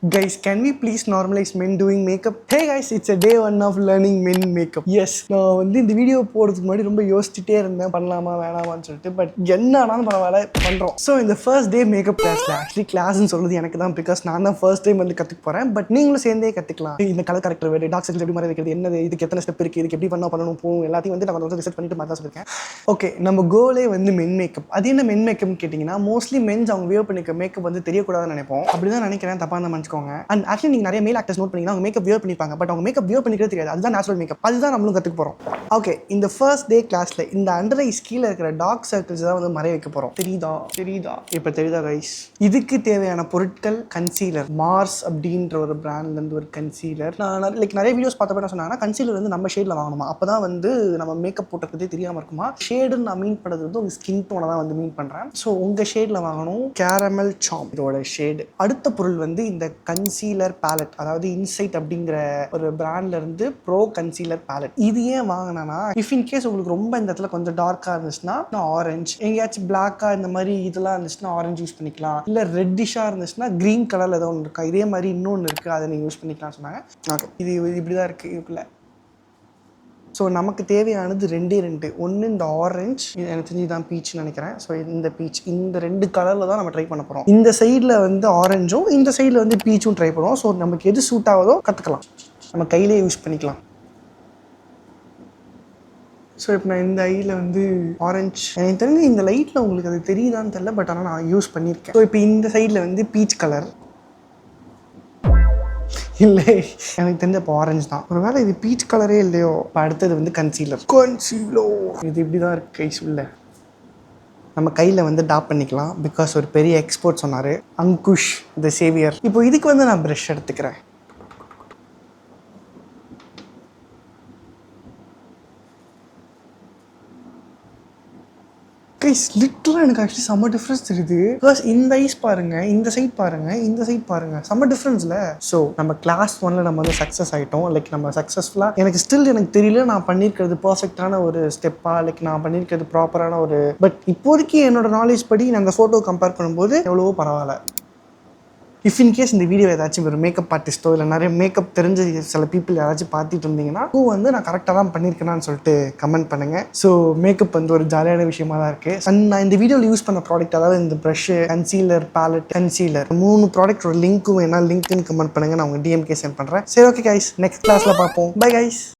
Guys, can we please normalize men doing makeup? Hey guys, it's a day one of learning men makeup. Yes, நான் வந்து இந்த video போடுறதுக்கு முன்னாடி ரொம்ப யோசிச்சுட்டே இருந்தேன் பண்ணலாமா வேணாமான்னு சொல்லிட்டு. பட் என்னன்னாலும் பரவாயில்ல பண்ணுறோம். ஸோ இந்த ஃபர்ஸ்ட் டே மேக்கப் கிளாஸில் ஆக்சுவலி கிளாஸ்ன்னு சொல்றது எனக்கு தான், பிகாஸ் நான் தான் ஃபர்ஸ்ட் டைம் வந்து கற்றுக்க போகிறேன். பட் நீங்களும் சேர்ந்தே கற்றுக்கலாம். இந்த கலர் கரெக்டர் வேறு, டார்க் சர்க்கிள்ஸ் எப்படி மாதிரி வைக்கிறது, என்னது இதுக்கு எத்தனை ஸ்டெப் இருக்குது, இதுக்கு எப்படி பண்ணணும் போகும், எல்லாத்தையும் வந்து நான் வந்து ரிசர்ச் பண்ணிட்டு மாதிரி தான் சொல்லியிருக்கேன். ஓகே, நம்ம கோலே வந்து மென் மேக்கப். அது என்ன மென் மேக்கப்னு கேட்டிங்கன்னா, மோஸ்ட்லி மென்ஸ் அவங்க வியர் பண்ணிக்க மேக்கப் வந்து தெரியக்கூடாதுன்னு நினைப்போம். அப்படி தான் நினைக்கிறேன், தப்பாக தான் மன்னிச்சுக்கோங்க. அண்ட் ஆக்சுவலி நீங்க நிறைய மேல் ஆக்டர்ஸ் நோட் பண்ணீங்கன்னா அவங்க மேக்கப் வியர் பண்ணிருப்பாங்க, பட் அவங்க மேக்கப் வியர் பண்ணிக்கிறது தெரியாது. அதுதான் நேச்சுரல் மேக்கப். அதுதான் நம்மளும் கற்றுக்க போகிறோம். ஓகே, இந்த ஃபர்ஸ்ட் டே கிளாஸில் இந்த அண்டர் ஐஸ் கீழே இருக்கிற டார்க் சர்க்கிள்ஸ் தான் வந்து மறைய வைக்க போகிறோம். தெரியுதா இப்போ தெரியுதா கைஸ்? இதுக்கு தேவையான பொருட்கள் கன்சீலர். மார்ஸ் அப்படின்ற ஒரு பிராண்ட்லேருந்து ஒரு கன்சீலர். நான் நிறைய வீடியோஸ் பார்த்தப்ப என்ன சொன்னாங்கன்னா, கன்சீலர் வந்து நம்ம ஷேடில் வாங்கணுமா, அப்போ தான் வந்து நம்ம மேக்கப் போட்டுக்கிறதே தெரியாமல் இருக்குமா. ஷேடுன்னு நான் மீன் பண்ணுறது வந்து உங்கள் ஸ்கின் டோனை தான் வந்து மீன் பண்ணுறேன். ஸோ உங்கள் ஷேடில் வாங்கணும். கேரமல் சாம் இதோட ஷேடு. அடுத்த பொருள் வந்து இந்த கன்சீலர் பேலட், அதாவது இன்சைட் அப்படிங்கிற ஒரு பிராண்ட்ல இருந்து ப்ரோ கன்சீலர் பேலட். இது ஏன் வாங்கினா, இஃப் இன் கேஸ் உங்களுக்கு ரொம்ப இந்த இடத்துல கொஞ்சம் டார்க்கா இருந்துச்சுன்னா ஆரஞ்சு, எங்கேயாச்சும் பிளாக்கா இந்த மாதிரி இதெல்லாம் இருந்துச்சுன்னா ஆரஞ்சு யூஸ் பண்ணிக்கலாம். இல்லை ரெட்டிஷா இருந்துச்சுன்னா கிரீன் கலர்ல ஏதோ ஒன்று இருக்கா, இதே மாதிரி இன்னொன்று இருக்கு, அதை நீங்கள் யூஸ் பண்ணிக்கலாம் சொன்னாங்க. ஓகே, இது இப்படிதான் இருக்கு இதுக்குள்ள. ஸோ நமக்கு தேவையானது ரெண்டு. ஒன்று இந்த ஆரஞ்சு, இது எனக்கு தெரிஞ்சு தான் பீச்னு நினைக்கிறேன். ஸோ இந்த பீச், இந்த ரெண்டு கலரில் தான் நம்ம ட்ரை பண்ண போகிறோம். இந்த சைடில் வந்து ஆரஞ்சும் இந்த சைடில் வந்து பீச்சும் ட்ரை பண்ணுவோம். ஸோ நமக்கு எது சூட் ஆகுதோ கற்றுக்கலாம், நம்ம கையிலே யூஸ் பண்ணிக்கலாம். ஸோ இப்போ நான் இந்த ஐயில் வந்து ஆரஞ்சு, எனக்கு தெரிஞ்சு இந்த லைட்டில் உங்களுக்கு அது தெரியுதான்னு தெரியல, பட் ஆனால் நான் யூஸ் பண்ணியிருக்கேன். ஸோ இப்போ இந்த சைடில் வந்து பீச் கலர் இல்லை, எனக்கு தெரிஞ்ச இப்போ ஆரஞ்சு தான். ஒரு வேளை இது பீச் கலரே இல்லையோ. இப்போ அடுத்தது வந்து கன்சீலர். இது இப்படி தான் இருக்குது கைஸ். உள்ள நம்ம கையில் வந்து டாப் பண்ணிக்கலாம், பிகாஸ் ஒரு பெரிய எக்ஸ்போர்ட் சொன்னார், அங்குஷ் த சேவியர். இப்போ இதுக்கு வந்து நான் ப்ரஷ் எடுத்துக்கிறேன். கைஸ், லிட்டரலாக எனக்கு ஆக்சுவலி செம்ம டிஃப்ரென்ஸ் தெரியுது. பிகாஸ் இந்த ஐஸ் பாருங்கள், இந்த சைட் பாருங்கள், இந்த சைட் பாருங்கள், செம்ம டிஃப்ரென்ஸில். ஸோ நம்ம கிளாஸ் 1ல் நம்ம வந்து சக்ஸஸ் ஆகிட்டோம். லைக் நம்ம சக்ஸஸ்ஃபுல்லாக, எனக்கு ஸ்டில் எனக்கு தெரியல நான் பண்ணியிருக்கிறது பர்ஃபெக்டான ஒரு ஸ்டெப்பாக, லைக் நான் பண்ணியிருக்கிறது ப்ராப்பரான ஒரு, பட் இப்போதைக்கு என்னோட நாலேஜ் படி நான் அந்த ஃபோட்டோ கம்பேர் பண்ணும்போது எவ்வளவோ பரவாயில்ல. இஃப் இன் கேஸ் இந்த வீடியோ ஏதாச்சும் ஒரு மேக்கப் ஆர்டிஸ்ட்டோ இல்லை நிறைய மேக்கப் தெரிஞ்ச சில பீப்புள் யாராச்சும் பார்த்துட்டு இருந்தீங்கன்னா, வந்து நான் கரெக்டாக தான் பண்ணியிருக்கேனான்னு சொல்லிட்டு கமெண்ட் பண்ணுங்கள். ஸோ மேக்கப் வந்து ஒரு ஜாலியான விஷயமா தான் இருக்குது. அண்ட் நான் இந்த வீடியோவில் யூஸ் பண்ண ப்ராடக்ட், அதாவது இந்த ப்ரஷ், கன்சீலர், பேலட், கன்சீலர், 3 ப்ராடக்டோட லிங்க்கும் வேணால் லிங்க்னு கமெண்ட் பண்ணுங்கள், நான் உங்கள் டிஎம்கே சென்ட் பண்ணுறேன். சரி, ஓகே கைஸ், நெக்ஸ்ட் கிளாஸில் பார்ப்போம். Bye guys.